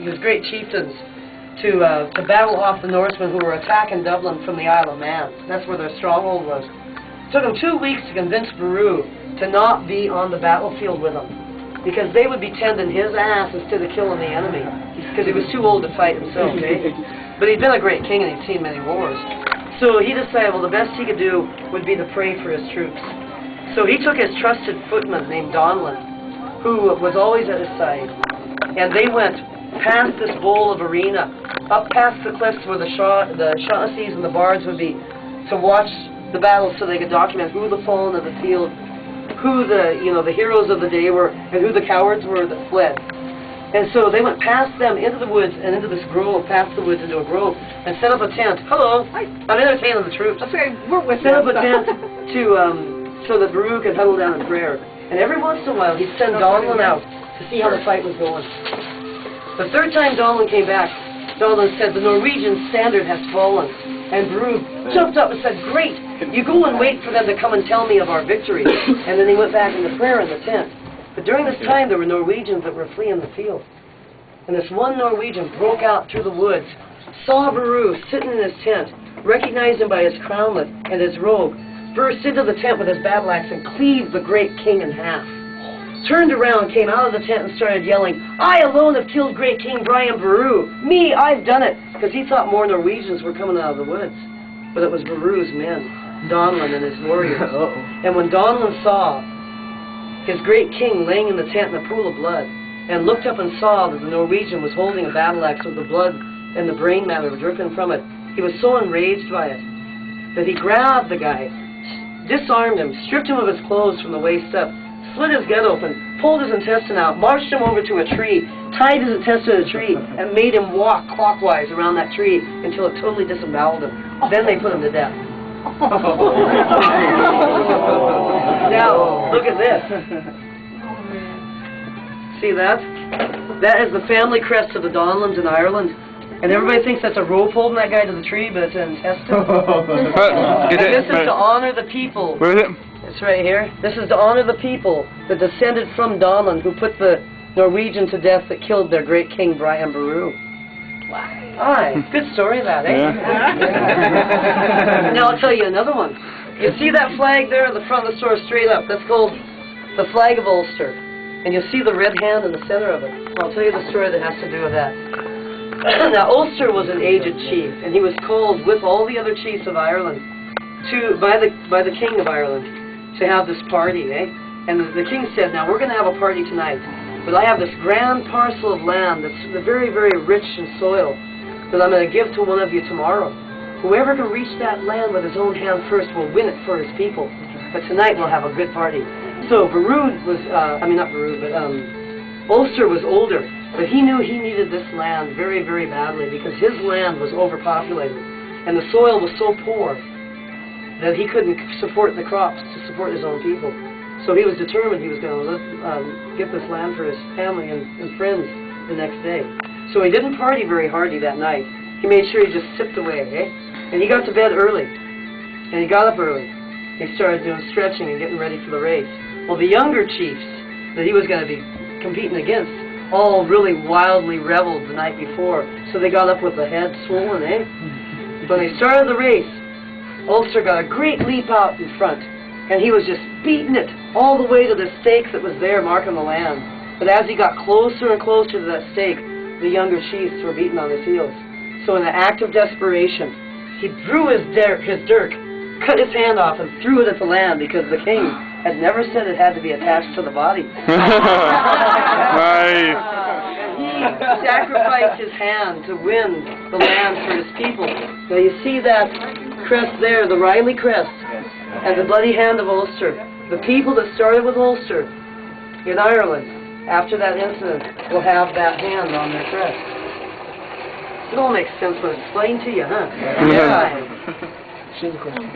his great chieftains to battle off the Norsemen who were attacking Dublin from the Isle of Man. That's where their stronghold was. It took them 2 weeks to convince Beru to not be on the battlefield with them, because they would be tending his ass instead of killing the enemy, because he was too old to fight himself, eh? But he'd been a great king and he'd seen many wars. So he decided, well, the best he could do would be to pray for his troops. So he took his trusted footman named Donlan, who was always at his side, and they went past this bowl of arena, up past the cliffs where the Shaughnesses and the bards would be, to watch the battle so they could document who the fallen of the field, who the heroes of the day were, and who the cowards were that fled. And so they went past them into the woods and into this grove, past the woods into a grove, and set up a tent. Hello, I'm entertaining the troops. Okay, we're with Set up a tent to so that Beru could huddle down in prayer. And every once in a while he'd send Donlan out to see how the fight was going. The third time Donlan came back, Donlan said, the Norwegian standard has fallen. And Beru jumped up and said, great, you go and wait for them to come and tell me of our victory. And then he went back into prayer in the tent. But during this time there were Norwegians that were fleeing the field. And this one Norwegian broke out through the woods, saw Beru sitting in his tent, recognized him by his crownlet and his robe, burst into the tent with his battle axe and cleaved the great king in half. Turned around, came out of the tent and started yelling, I alone have killed great King Brian Beru. Me, I've done it. Because he thought more Norwegians were coming out of the woods. But it was Beru's men, Donlan and his warriors. And when Donlan saw his great king laying in the tent in a pool of blood, and looked up and saw that the Norwegian was holding a battle axe with the blood and the brain matter dripping from it, he was so enraged by it that he grabbed the guy, disarmed him, stripped him of his clothes from the waist up, split his gut open, pulled his intestine out, marched him over to a tree, tied his intestine to a tree, and made him walk clockwise around that tree until it totally disemboweled him. Then they put him to death. Now, look at this. See that? That is the family crest of the Donlans in Ireland. And everybody thinks that's a rope holding that guy to the tree, but it's an intestine. And this is to honor the people. Where is it? It's right here. This is to honor the people that descended from Donlan, who put the Norwegian to death that killed their great king, Brian Beru. Aye, good story that, eh? Now I'll tell you another one. You see that flag there at the front of the store straight up? That's called the flag of Ulster. And you'll see the red hand in the center of it. I'll tell you the story that has to do with that. Now Ulster was an aged chief, and he was called with all the other chiefs of Ireland by the king of Ireland to have this party, eh? And the king said, now we're going to have a party tonight, but I have this grand parcel of land that's very, very rich in soil that I'm going to give to one of you tomorrow. Whoever can reach that land with his own hand first will win it for his people. But tonight we'll have a good party. So Beru was, Ulster was older, but he knew he needed this land very, very badly because his land was overpopulated and the soil was so poor that he couldn't support the crops to support his own people. So he was determined he was going to get this land for his family and friends the next day. So he didn't party very hardy that night. He made sure he just sipped away, eh? And he got to bed early. And he got up early. He started doing stretching and getting ready for the race. Well, the younger chiefs that he was going to be competing against all really wildly reveled the night before. So they got up with the head swollen, eh? When they started the race, Ulster got a great leap out in front. And he was just beating it all the way to the stake that was there marking the land. But as he got closer and closer to that stake, the younger chiefs were beating on his heels. So in an act of desperation, he drew his dirk, cut his hand off and threw it at the land because the king had never said it had to be attached to the body. Nice. And he sacrificed his hand to win the land for his people. Now you see that crest there, the Riley crest, and the bloody hand of Ulster. The people that started with Ulster in Ireland after that incident will have that hand on their crest. It all makes sense when it's explained to you, huh? Yeah. Yeah.